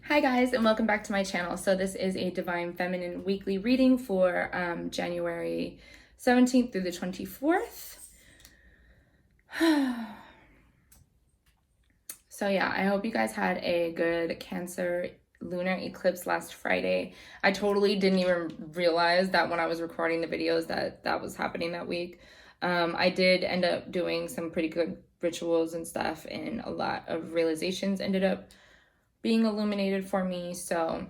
Hi guys, and welcome back to my channel. So this is a Divine Feminine weekly reading for January 17th through the 24th. So yeah, I hope you guys had a good Cancer lunar eclipse last Friday. I totally didn't even realize that when I was recording the videos that was happening that week. I did end up doing some pretty good rituals and stuff, and a lot of realizations ended up being illuminated for me. So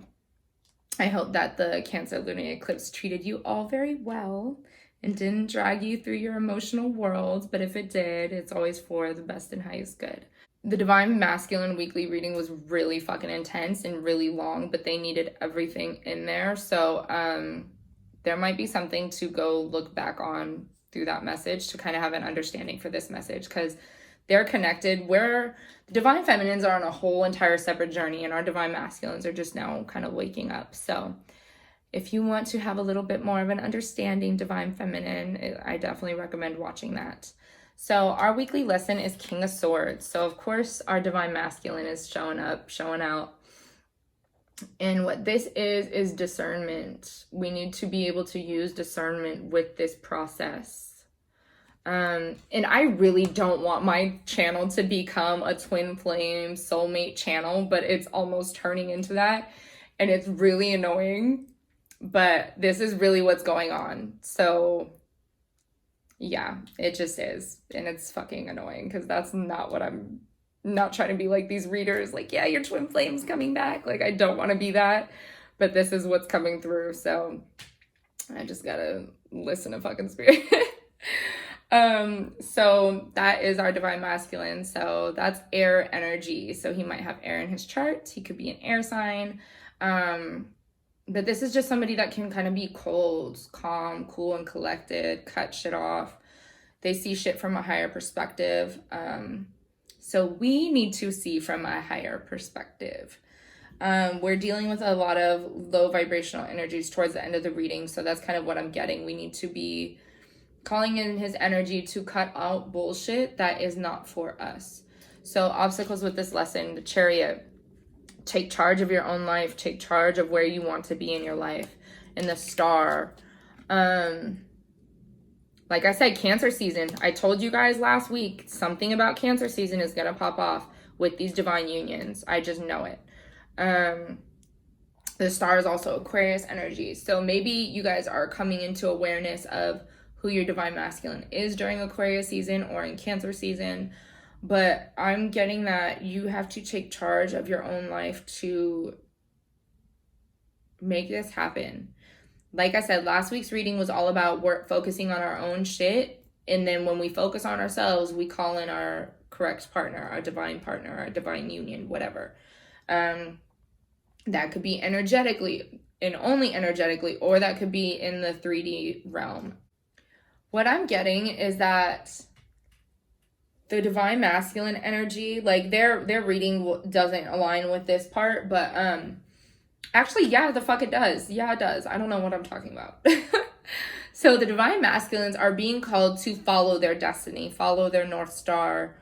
I hope that the Cancer lunar eclipse treated you all very well and didn't drag you through your emotional world. But if it did, it's always for the best and highest good. The Divine Masculine weekly reading was really fucking intense and really long, but they needed everything in there. So there might be something to go look back on through that message to kind of have an understanding for this message, because they're connected. Where the Divine Feminines are on a whole entire separate journey, and our Divine Masculines are just now kind of waking up. So if you want to have a little bit more of an understanding Divine Feminine, I definitely recommend watching that. So our weekly lesson is King of Swords. So of course our Divine Masculine is showing up, showing out. And what this is discernment. We need to be able to use discernment with this process. And I really don't want my channel to become a twin flame soulmate channel, but it's almost turning into that, and it's really annoying, but this is really what's going on. So yeah, it just is, and it's fucking annoying because that's not what I'm not trying to be like these readers, like, yeah, your twin flame's coming back. Like, I don't want to be that, but this is what's coming through. So I just gotta listen to fucking spirit. So that is our Divine Masculine. So that's air energy. So he might have air in his chart. He could be an air sign. But this is just somebody that can kind of be cold, calm, cool, and collected, cut shit off. They see shit from a higher perspective. So we need to see from a higher perspective. We're dealing with a lot of low vibrational energies towards the end of the reading. So that's kind of what I'm getting. We need to be calling in his energy to cut out bullshit that is not for us. So obstacles with this lesson: the Chariot, take charge of your own life, take charge of where you want to be in your life. And the Star, like I said, Cancer season. I told you guys last week, something about Cancer season is gonna pop off with these divine unions. I just know it. The Star is also Aquarius energy. So maybe you guys are coming into awareness of who your Divine Masculine is during Aquarius season or in Cancer season. But I'm getting that you have to take charge of your own life to make this happen. Like I said, last week's reading was all about focusing on our own shit. And then when we focus on ourselves, we call in our correct partner, our divine union, whatever. That could be energetically and only energetically, or that could be in the 3D realm. What I'm getting is that the Divine Masculine energy, like their reading doesn't align with this part, but actually, yeah, the fuck it does. Yeah, it does. I don't know what I'm talking about. So the Divine Masculines are being called to follow their destiny, follow their North Star,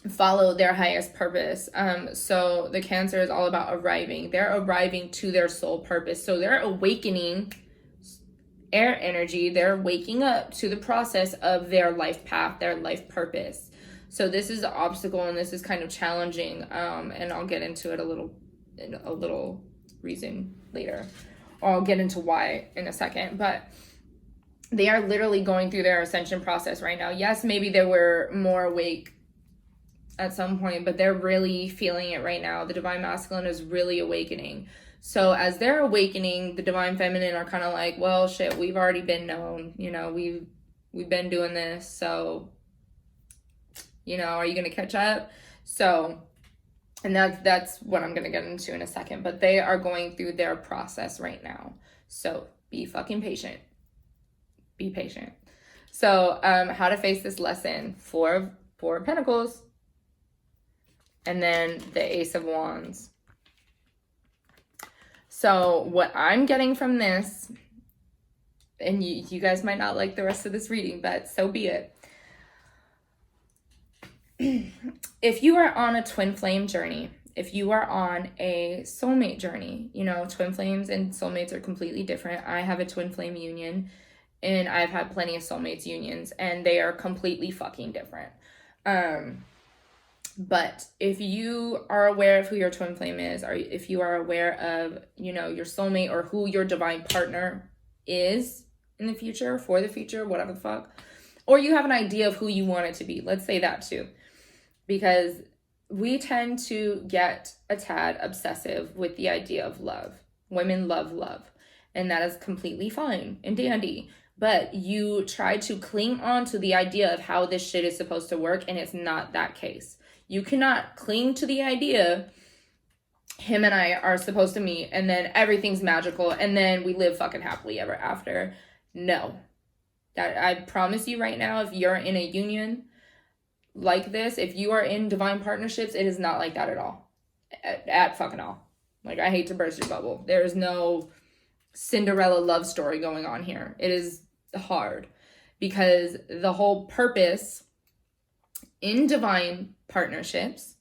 follow their highest purpose. So the Cancer is all about arriving. They're arriving to their soul purpose. So they're awakening air energy. They're waking up to the process of their life path, their life purpose. So this is the obstacle, and this is kind of challenging. And I'll get into it a little reason later, or I'll get into why in a second. But they are literally going through their ascension process right now. Yes, maybe they were more awake at some point, but they're really feeling it right now. The Divine Masculine is really awakening. So as they're awakening, the Divine Feminine are kind of like, well, shit, we've already been known. You know, we've been doing this. So, you know, are you going to catch up? So, and that's what I'm going to get into in a second. But they are going through their process right now. So be fucking patient. Be patient. So how to face this lesson: Four of Pentacles. And then the Ace of Wands. So what I'm getting from this, and you guys might not like the rest of this reading, but so be it. If you are on a twin flame journey, if you are on a soulmate journey, you know, twin flames and soulmates are completely different. I have a twin flame union, and I've had plenty of soulmates unions, and they are completely fucking different. But if you are aware of who your twin flame is, or if you are aware of, you know, your soulmate or who your divine partner is in the future, for the future, whatever the fuck, or you have an idea of who you want it to be, let's say that too, because we tend to get a tad obsessive with the idea of love. Women love love, and that is completely fine and dandy. But you try to cling on to the idea of how this shit is supposed to work, and it's not that case. You cannot cling to the idea him and I are supposed to meet and then everything's magical and then we live fucking happily ever after. No. That I promise you right now, if you're in a union like this, if you are in divine partnerships, it is not like that at all. At fucking all. Like, I hate to burst your bubble. There is no Cinderella love story going on here. It is hard because the whole purpose in divine partnerships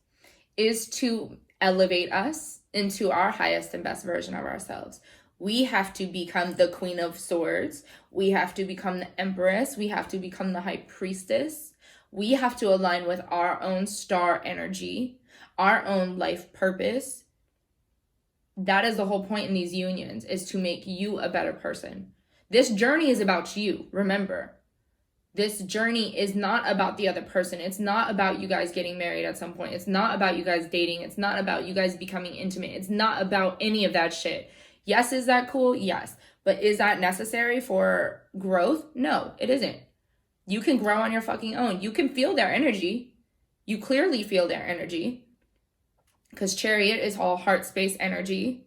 is to elevate us into our highest and best version of ourselves. We have to become the Queen of Swords. We have to become the Empress. We have to become the High Priestess. We have to align with our own star energy, our own life purpose. That is the whole point in these unions, is to make you a better person. This journey is about you, remember. This journey is not about the other person. It's not about you guys getting married at some point. It's not about you guys dating. It's not about you guys becoming intimate. It's not about any of that shit. Yes, is that cool? Yes. But is that necessary for growth? No, it isn't. You can grow on your fucking own. You can feel their energy. You clearly feel their energy. Because Chariot is all heart space energy.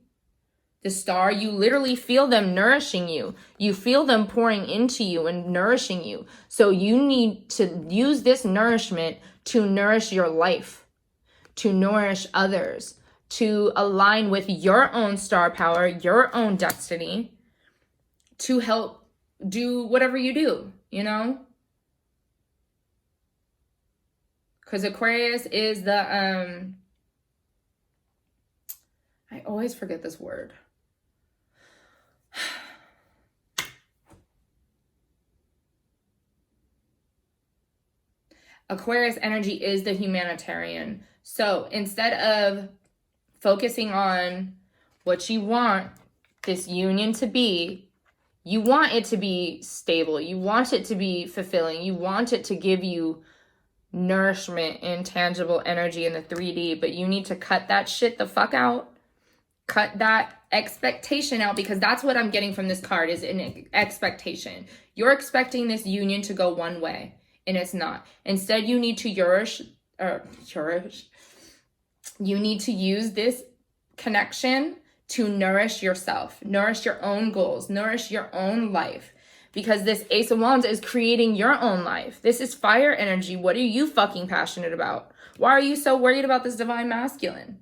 The star, you literally feel them nourishing you. You feel them pouring into you and nourishing you. So you need to use this nourishment to nourish your life, to nourish others, to align with your own star power, your own destiny, to help do whatever you do, you know? Because Aquarius is the, I always forget this word. Aquarius energy is the humanitarian. So instead of focusing on what you want this union to be, you want it to be stable. You want it to be fulfilling. You want it to give you nourishment and tangible energy in the 3D, but you need to cut that shit the fuck out. Cut that expectation out, because that's what I'm getting from this card, is an expectation. You're expecting this union to go one way, and it's not. Instead, you need to you need to use this connection to nourish yourself, nourish your own goals, nourish your own life, because this Ace of Wands is creating your own life. This is fire energy. What are you fucking passionate about? Why are you so worried about this divine masculine?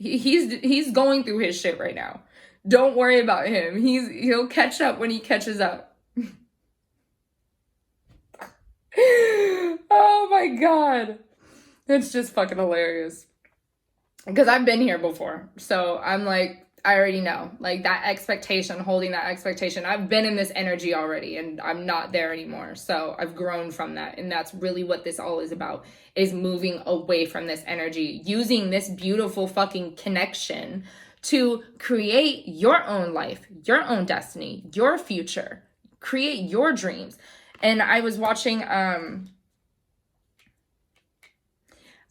He's going through his shit right now. Don't worry about him. He'll catch up when he catches up. Oh my God. It's just fucking hilarious. Because I've been here before. So I'm like, I already know. Like, that expectation, holding that expectation. I've been in this energy already and I'm not there anymore. So I've grown from that. And that's really what this all is about, is moving away from this energy. Using this beautiful fucking connection to create your own life, your own destiny, your future. Create your dreams. And I was watching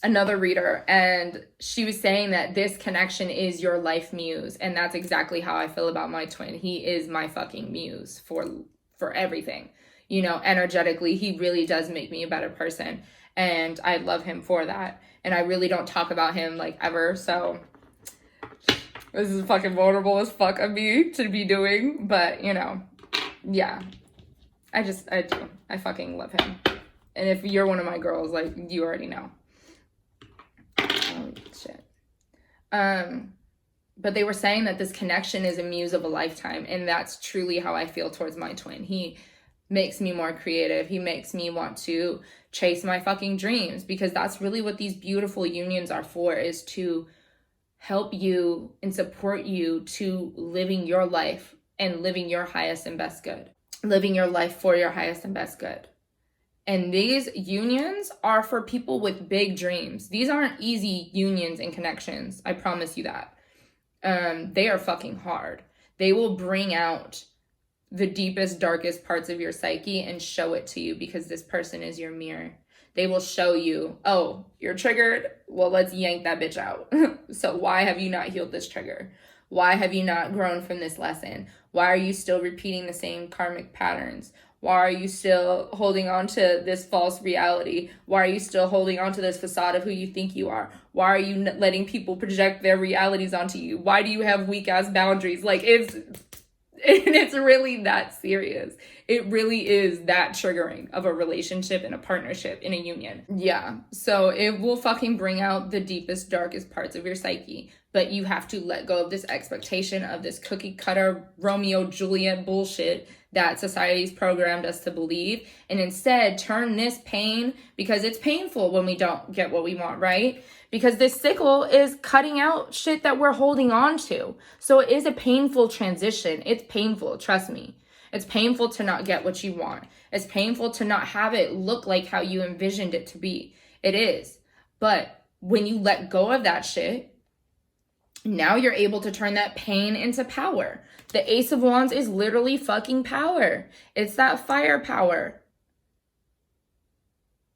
another reader, and she was saying that this connection is your life muse, and that's exactly how I feel about my twin. He is my fucking muse for everything, you know. Energetically, he really does make me a better person, and I love him for that. And I really don't talk about him like ever, so this is fucking vulnerable as fuck of me to be doing, but you know, yeah, I do. I fucking love him. And if you're one of my girls, like, you already know. Shit. But they were saying that this connection is a muse of a lifetime, and that's truly how I feel towards my twin. He makes me more creative. He makes me want to chase my fucking dreams, because that's really what these beautiful unions are for, is to help you and support you to living your life and living your highest and best good. Living your life for your highest and best good. And these unions are for people with big dreams. These aren't easy unions and connections. I promise you that. They are fucking hard. They will bring out the deepest, darkest parts of your psyche and show it to you, because this person is your mirror. They will show you, oh, you're triggered? Well, let's yank that bitch out. So why have you not healed this trigger? Why have you not grown from this lesson? Why are you still repeating the same karmic patterns? Why are you still holding on to this false reality? Why are you still holding on to this facade of who you think you are? Why are you letting people project their realities onto you? Why do you have weak ass boundaries? Like, it's really that serious. It really is that triggering of a relationship and a partnership in a union. Yeah. So it will fucking bring out the deepest, darkest parts of your psyche. But you have to let go of this expectation of this cookie cutter Romeo Juliet bullshit that society's programmed us to believe, and instead turn this pain, because it's painful when we don't get what we want, right? Because this sickle is cutting out shit that we're holding on to. So it is a painful transition. It's painful, trust me. It's painful to not get what you want. It's painful to not have it look like how you envisioned it to be. It is. But when you let go of that shit, now you're able to turn that pain into power. The Ace of Wands is literally fucking power. It's that fire power.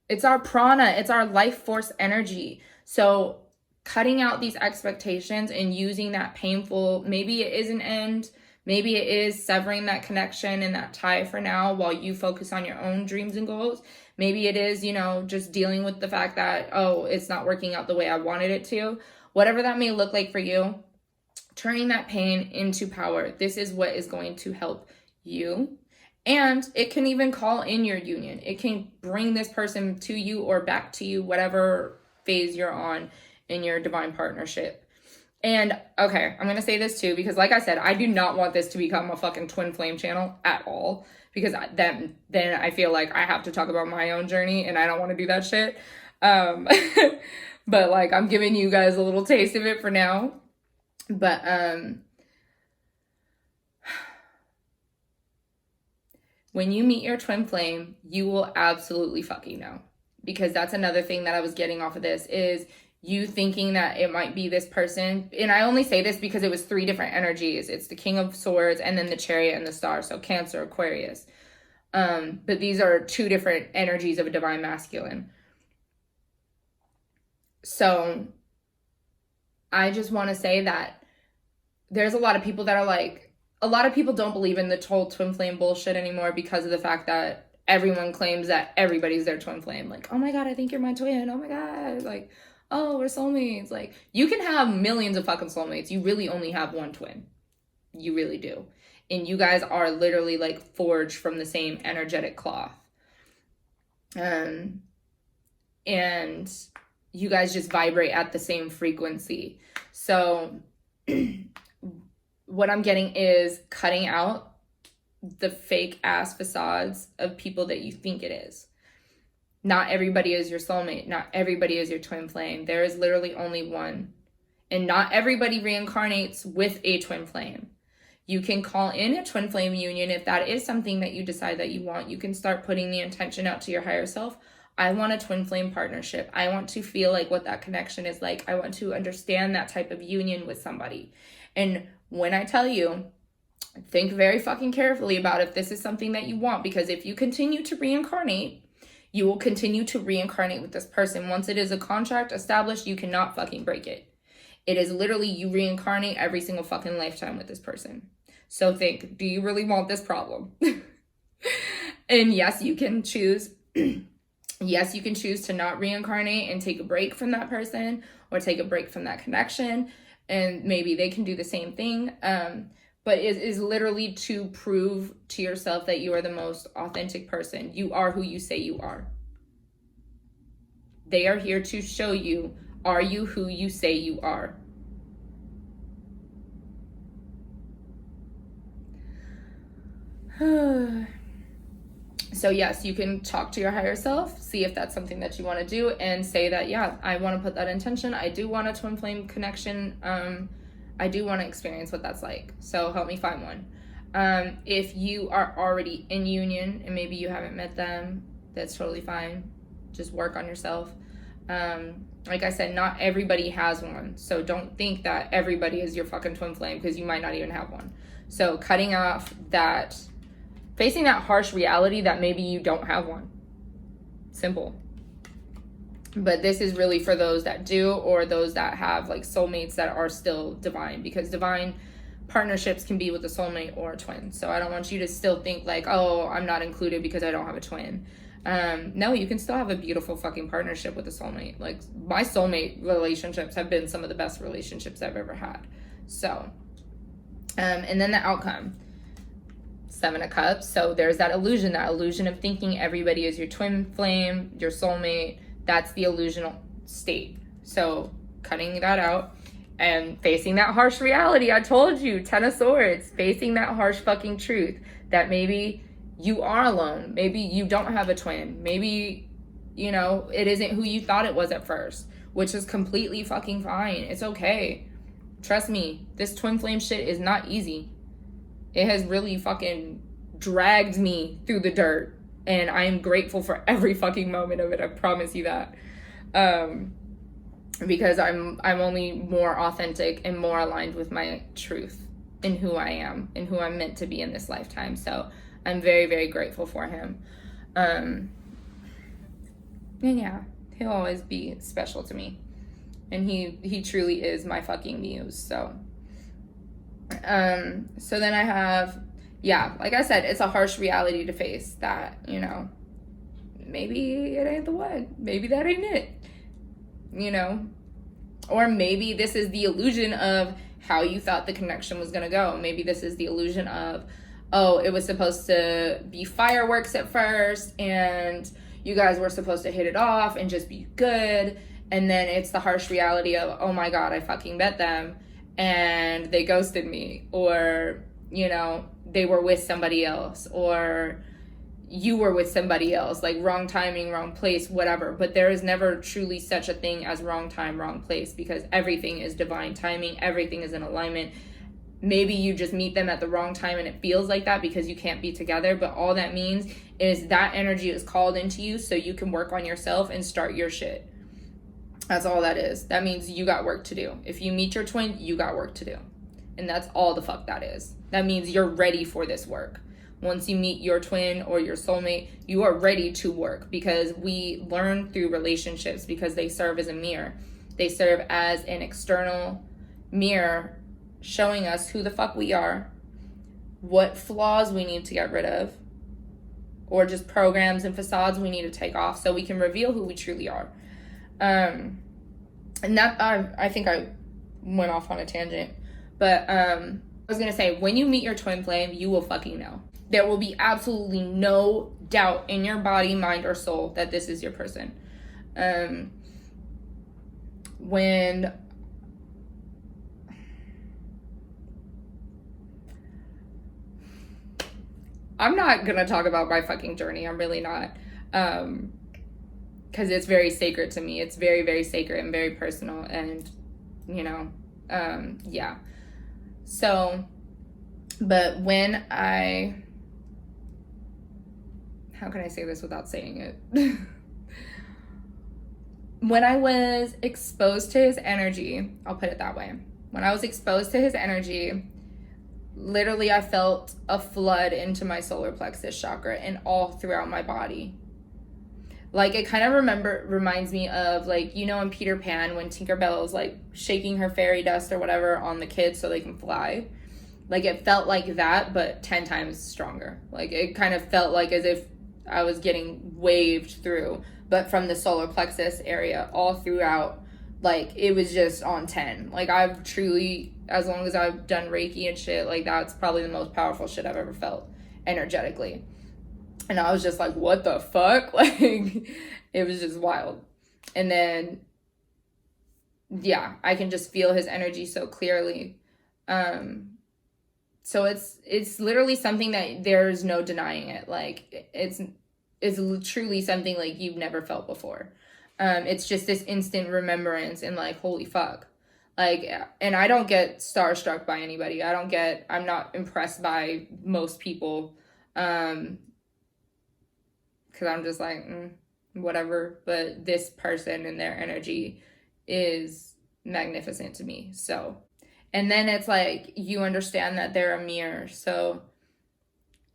It's our prana. It's our life force energy. So cutting out these expectations and using that painful, maybe it is an end. Maybe it is severing that connection and that tie for now while you focus on your own dreams and goals. Maybe it is, just dealing with the fact that, oh, it's not working out the way I wanted it to. Whatever that may look like for you, turning that pain into power. This is what is going to help you. And it can even call in your union. It can bring this person to you or back to you, whatever phase you're on in your divine partnership. And okay, I'm going to say this too, because like I said, I do not want this to become a fucking twin flame channel at all, because then I feel like I have to talk about my own journey and I don't want to do that shit. But like, I'm giving you guys a little taste of it for now. But when you meet your twin flame, you will absolutely fucking know. Because that's another thing that I was getting off of this, is you thinking that it might be this person. And I only say this because it was 3 different energies. It's the King of Swords and then the Chariot and the Star. So Cancer, Aquarius. But these are 2 different energies of a divine masculine. So I just want to say that there's a lot of people that are like, a lot of people don't believe in the whole twin flame bullshit anymore because of the fact that everyone claims that everybody's their twin flame. Like, oh my God, I think you're my twin. Oh my God. Like, oh, we're soulmates. Like, you can have millions of fucking soulmates. You really only have one twin. You really do. And you guys are literally like forged from the same energetic cloth. And you guys just vibrate at the same frequency. So what I'm getting is cutting out the fake ass facades of people that you think it is. Not everybody is your soulmate. Not everybody is your twin flame. There is literally only one. And not everybody reincarnates with a twin flame. You can call in a twin flame union if that is something that you decide that you want. You can start putting the intention out to your higher self. I want a twin flame partnership. I want to feel like what that connection is like. I want to understand that type of union with somebody. And when I tell you, think very fucking carefully about if this is something that you want, because if you continue to reincarnate, you will continue to reincarnate with this person. Once it is a contract established, you cannot fucking break it. It is literally you reincarnate every single fucking lifetime with this person. So think, do you really want this problem? And yes, you can choose. Yes, you can choose to not reincarnate and take a break from that person or take a break from that connection. And maybe they can do the same thing. But it is literally to prove to yourself that you are the most authentic person. You are who you say you are. They are here to show you, are you who you say you are? So yes, you can talk to your higher self, see if that's something that you want to do, and say that, yeah, I want to put that intention. I do want a twin flame connection. I do want to experience what that's like. So help me find one. If you are already in union and maybe you haven't met them, that's totally fine. Just work on yourself. Like I said, not everybody has one. So don't think that everybody is your fucking twin flame, because you might not even have one. So cutting off that, facing that harsh reality that maybe you don't have one. Simple. But this is really for those that do, or those that have like soulmates that are still divine, because divine partnerships can be with a soulmate or a twin. So I don't want you to still think like, oh, I'm not included because I don't have a twin. No, you can still have a beautiful fucking partnership with a soulmate. Like, my soulmate relationships have been some of the best relationships I've ever had. So, and then the outcome. 7 of Cups. So there's that illusion of thinking everybody is your twin flame, your soulmate. That's the illusional state. So cutting that out and facing that harsh reality. I told you, 10 of Swords, facing that harsh fucking truth that maybe you are alone. Maybe you don't have a twin. Maybe, you know, it isn't who you thought it was at first, which is completely fucking fine. It's okay. Trust me, this twin flame shit is not easy. It has really fucking dragged me through the dirt, and I am grateful for every fucking moment of it. I promise you that. Because I'm only more authentic and more aligned with my truth in who I am and who I'm meant to be in this lifetime. So I'm very, very grateful for him. And yeah, he'll always be special to me. And he truly is my fucking muse. So then I have, yeah, like I said, it's a harsh reality to face that, you know, maybe it ain't the one. Maybe that ain't it. You know, or maybe this is the illusion of how you thought the connection was going to go. Maybe this is the illusion of, oh, it was supposed to be fireworks at first and you guys were supposed to hit it off and just be good. And then it's the harsh reality of, oh my God, I fucking met them and they ghosted me, or, you know, they were with somebody else, or you were with somebody else, like wrong timing, wrong place, whatever. But there is never truly such a thing as wrong time, wrong place, because everything is divine timing. Everything is in alignment. Maybe you just meet them at the wrong time and it feels like that because you can't be together. But all that means is that energy is called into you so you can work on yourself and start your shit. That's all that is. That means you got work to do. If you meet your twin, you got work to do. And that's all the fuck that is. That means you're ready for this work. Once you meet your twin or your soulmate, you are ready to work, because we learn through relationships because they serve as a mirror. They serve as an external mirror showing us who the fuck we are, what flaws we need to get rid of, or just programs and facades we need to take off so we can reveal who we truly are. And that, I think I went off on a tangent, but I was going to say, when you meet your twin flame, you will fucking know. There will be absolutely no doubt in your body, mind, or soul that this is your person. When I'm not going to talk about my fucking journey. I'm really not. Because it's very sacred to me. It's very, very sacred and very personal. And, you know, yeah. So, but when how can I say this without saying it? When I was exposed to his energy, I'll put it that way. When I was exposed to his energy, literally I felt a flood into my solar plexus chakra and all throughout my body. Like, it kind of reminds me of, like, you know, in Peter Pan when Tinkerbell is like shaking her fairy dust or whatever on the kids so they can fly. Like, it felt like that, but 10 times stronger. Like, it kind of felt like as if I was getting waved through, but from the solar plexus area all throughout. Like, it was just on 10. Like, I've truly, as long as I've done Reiki and shit, like, that's probably the most powerful shit I've ever felt energetically. And I was just like, what the fuck? Like, it was just wild. And then, yeah, I can just feel his energy so clearly. So it's literally something that there's no denying it. Like, is truly something like you've never felt before. It's just this instant remembrance and like, holy fuck. Like, and I don't get starstruck by anybody. I'm not impressed by most people. Cause I'm just like, whatever. But this person and their energy is magnificent to me. So, and then it's like, you understand that they're a mirror. So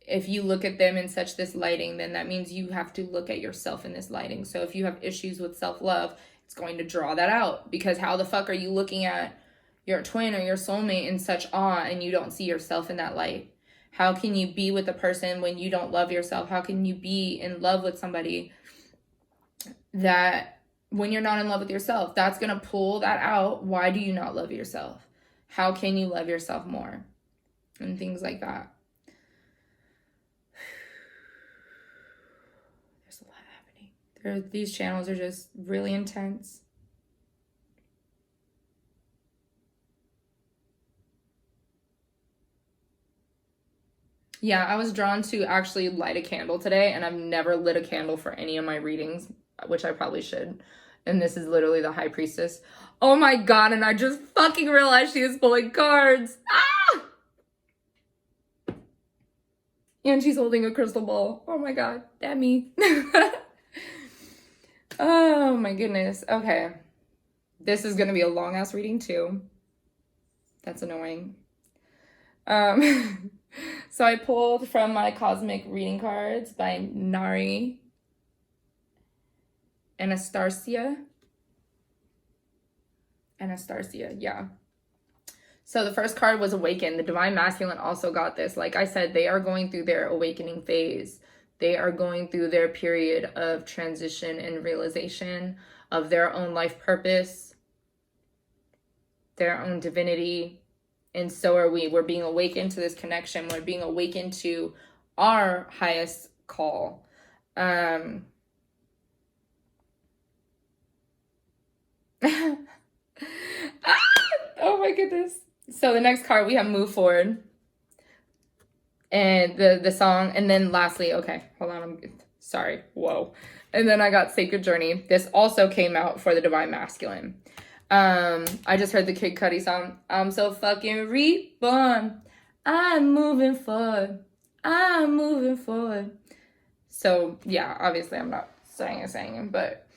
if you look at them in such this lighting, then that means you have to look at yourself in this lighting. So if you have issues with self-love, it's going to draw that out, because how the fuck are you looking at your twin or your soulmate in such awe and you don't see yourself in that light? How can you be with a person when you don't love yourself? How can you be in love with somebody that when you're not in love with yourself? That's going to pull that out. Why do you not love yourself? How can you love yourself more? And things like that. There's a lot happening. These channels are just really intense. Yeah, I was drawn to actually light a candle today, and I've never lit a candle for any of my readings, which I probably should. And this is literally the High Priestess. Oh my god, and I just fucking realized she is pulling cards. Ah! And she's holding a crystal ball. Oh my god, that me. Oh my goodness. Okay. This is gonna be a long ass reading too. That's annoying. So I pulled from my Cosmic Reading Cards by Nari Anastasia, yeah. So the first card was Awaken. The Divine Masculine also got this. Like I said, they are going through their awakening phase. They are going through their period of transition and realization of their own life purpose, their own divinity. And so are we. We're being awakened to this connection. We're being awakened to our highest call. Oh my goodness. So the next card, we have Move Forward. And the song. And then lastly, okay, hold on. I'm sorry. Whoa. And then I got Sacred Journey. This also came out for the Divine Masculine. I just heard the Kid Cudi song. I'm so fucking reborn. I'm moving forward. I'm moving forward. So yeah, obviously I'm not saying, but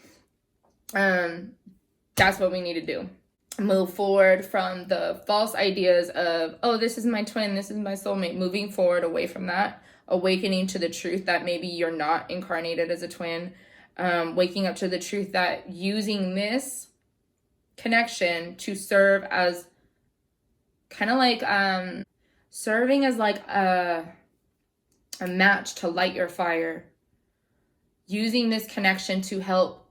that's what we need to do. Move forward from the false ideas of, oh, this is my twin, this is my soulmate. Moving forward away from that, awakening to the truth that maybe you're not incarnated as a twin. Waking up to the truth that using this connection to serve as kind of like serving as like a match to light your fire, using this connection to help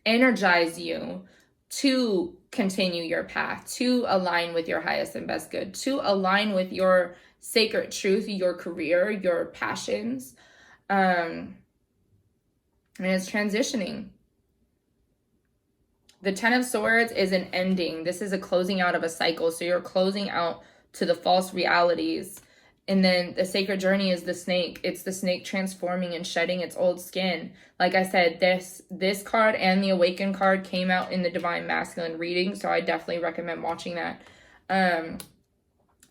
energize you to continue your path, to align with your highest and best good, to align with your sacred truth, your career, your passions. And it's transitioning. The Ten of Swords is an ending. This is a closing out of a cycle. So you're closing out to the false realities. And then the Sacred Journey is the snake. It's the snake transforming and shedding its old skin. Like I said, this card and the Awaken card came out in the Divine Masculine reading. So I definitely recommend watching that.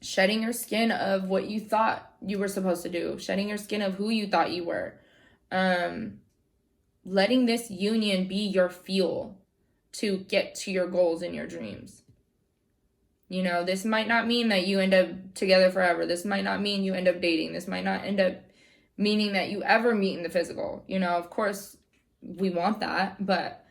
Shedding your skin of what you thought you were supposed to do. Shedding your skin of who you thought you were. Letting this union be your fuel to get to your goals and your dreams. You know, this might not mean that you end up together forever. This might not mean you end up dating. This might not end up meaning that you ever meet in the physical. You know, of course, we want that, but,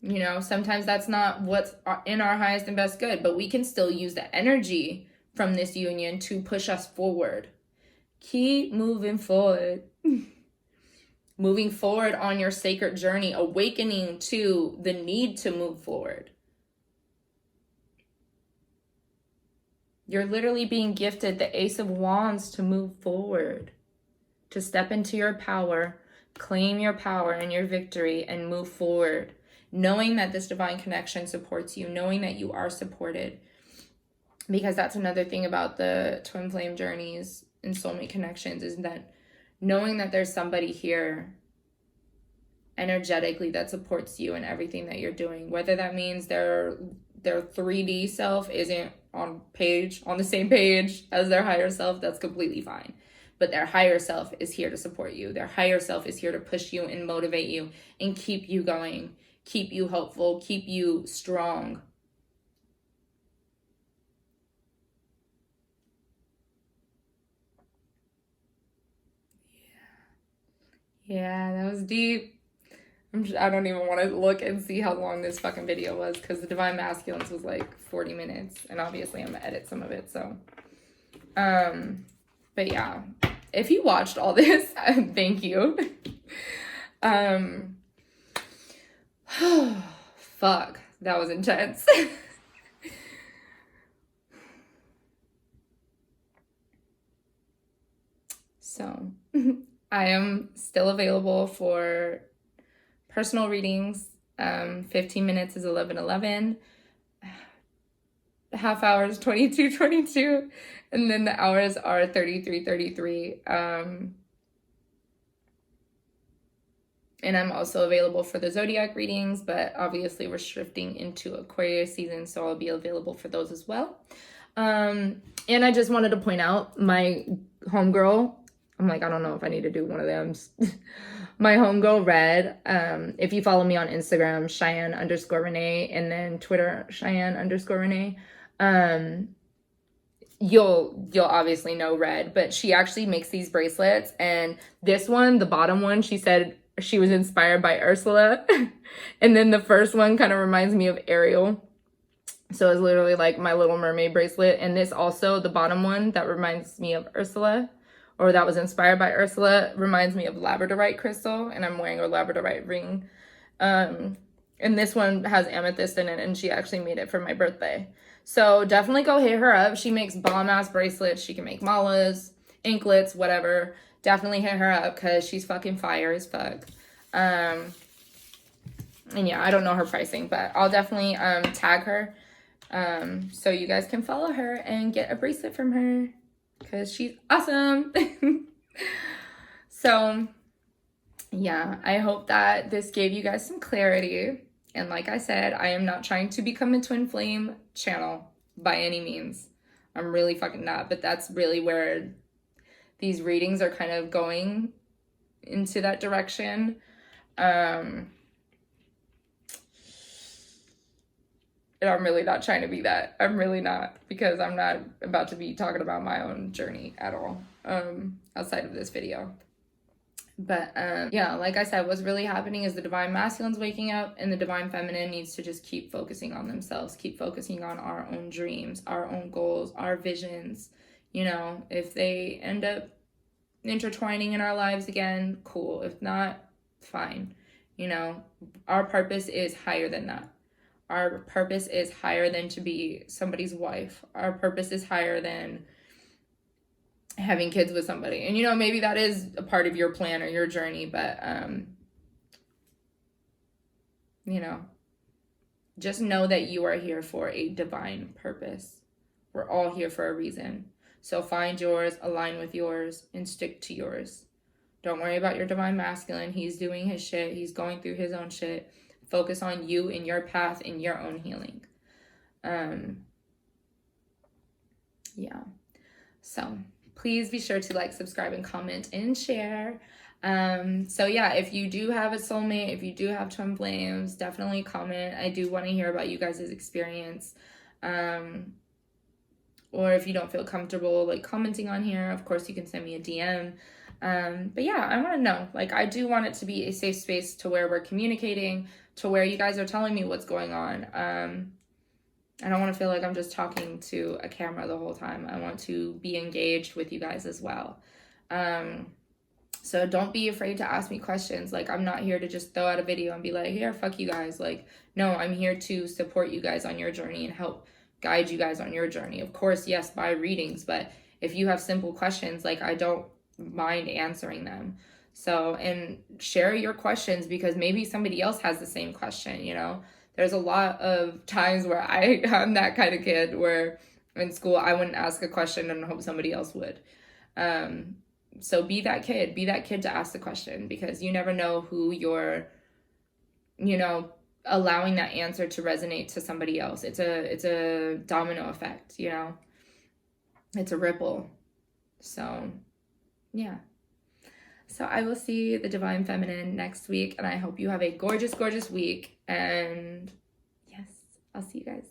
you know, sometimes that's not what's in our highest and best good, but we can still use the energy from this union to push us forward. Keep moving forward. Moving forward on your sacred journey, awakening to the need to move forward. You're literally being gifted the Ace of Wands to move forward, to step into your power, claim your power and your victory, and move forward, knowing that this divine connection supports you, knowing that you are supported. Because that's another thing about the twin flame journeys and soulmate connections, is that knowing that there's somebody here energetically that supports you in everything that you're doing, whether that means their 3D self isn't on the same page as their higher self, that's completely fine. But their higher self is here to support you. Their higher self is here to push you and motivate you and keep you going, keep you hopeful, keep you strong. Yeah, that was deep. I don't even want to look and see how long this fucking video was, because the Divine Masculines was like 40 minutes, and obviously I'm gonna edit some of it, so. But yeah, if you watched all this, thank you. Fuck, that was intense. So, I am still available for personal readings. 15 minutes is 11:11. Half hours 22:22, and then the hours are 33:33. And I'm also available for the Zodiac readings, but obviously we're shifting into Aquarius season, so I'll be available for those as well. And I just wanted to point out my homegirl. I'm like, I don't know if I need to do one of them. My homegirl Red, if you follow me on Instagram, Cheyenne_Renee, and then Twitter, Cheyenne_Renee, you'll obviously know Red, but she actually makes these bracelets. And this one, the bottom one, she said she was inspired by Ursula. And then the first one kind of reminds me of Ariel. So it's literally like my Little Mermaid bracelet. And this also, the bottom one, that reminds me of Ursula, or that was inspired by Ursula, reminds me of labradorite crystal, and I'm wearing a labradorite ring. And this one has amethyst in it, and she actually made it for my birthday. So definitely go hit her up. She makes bomb-ass bracelets. She can make malas, anklets, whatever. Definitely hit her up, because she's fucking fire as fuck. And yeah, I don't know her pricing, but I'll definitely tag her so you guys can follow her and get a bracelet from her, because she's awesome. So yeah, I hope that this gave you guys some clarity. And like I said, I am not trying to become a twin flame channel by any means. I'm really fucking not, but that's really where these readings are kind of going into, that direction. And I'm really not trying to be that. I'm really not, because I'm not about to be talking about my own journey at all, outside of this video. But yeah, like I said, what's really happening is the Divine Masculine's waking up, and the Divine Feminine needs to just keep focusing on themselves, keep focusing on our own dreams, our own goals, our visions. You know, if they end up intertwining in our lives again, cool. If not, fine. You know, our purpose is higher than that. Our purpose is higher than to be somebody's wife. Our purpose is higher than having kids with somebody. And, you know, maybe that is a part of your plan or your journey, but, you know, just know that you are here for a divine purpose. We're all here for a reason. So find yours, align with yours, and stick to yours. Don't worry about your Divine Masculine. He's doing his shit. He's going through his own shit. Focus on you and your path and your own healing. Yeah. So please be sure to like, subscribe, and comment, and share. So yeah, if you do have a soulmate, if you do have twin flames, definitely comment. I do want to hear about you guys' experience. Or if you don't feel comfortable like commenting on here, of course you can send me a DM. But yeah, I want to know, like, I do want it to be a safe space to where we're communicating, to where you guys are telling me what's going on. I don't want to feel like I'm just talking to a camera the whole time. I want to be engaged with you guys as well. So don't be afraid to ask me questions. Like, I'm not here to just throw out a video and be like, here, fuck you guys. Like, no, I'm here to support you guys on your journey and help guide you guys on your journey. Of course, yes, by readings, but if you have simple questions, like, I don't mind answering them. So, and share your questions, because maybe somebody else has the same question, you know? There's a lot of times where I'm that kind of kid where in school, I wouldn't ask a question and hope somebody else would. So be that kid. Be that kid to ask the question, because you never know who you're, you know, allowing that answer to resonate to somebody else. It's a domino effect, you know. It's a ripple. So, yeah. So I will see the Divine Feminine next week, and I hope you have a gorgeous, gorgeous week. And yes, I'll see you guys.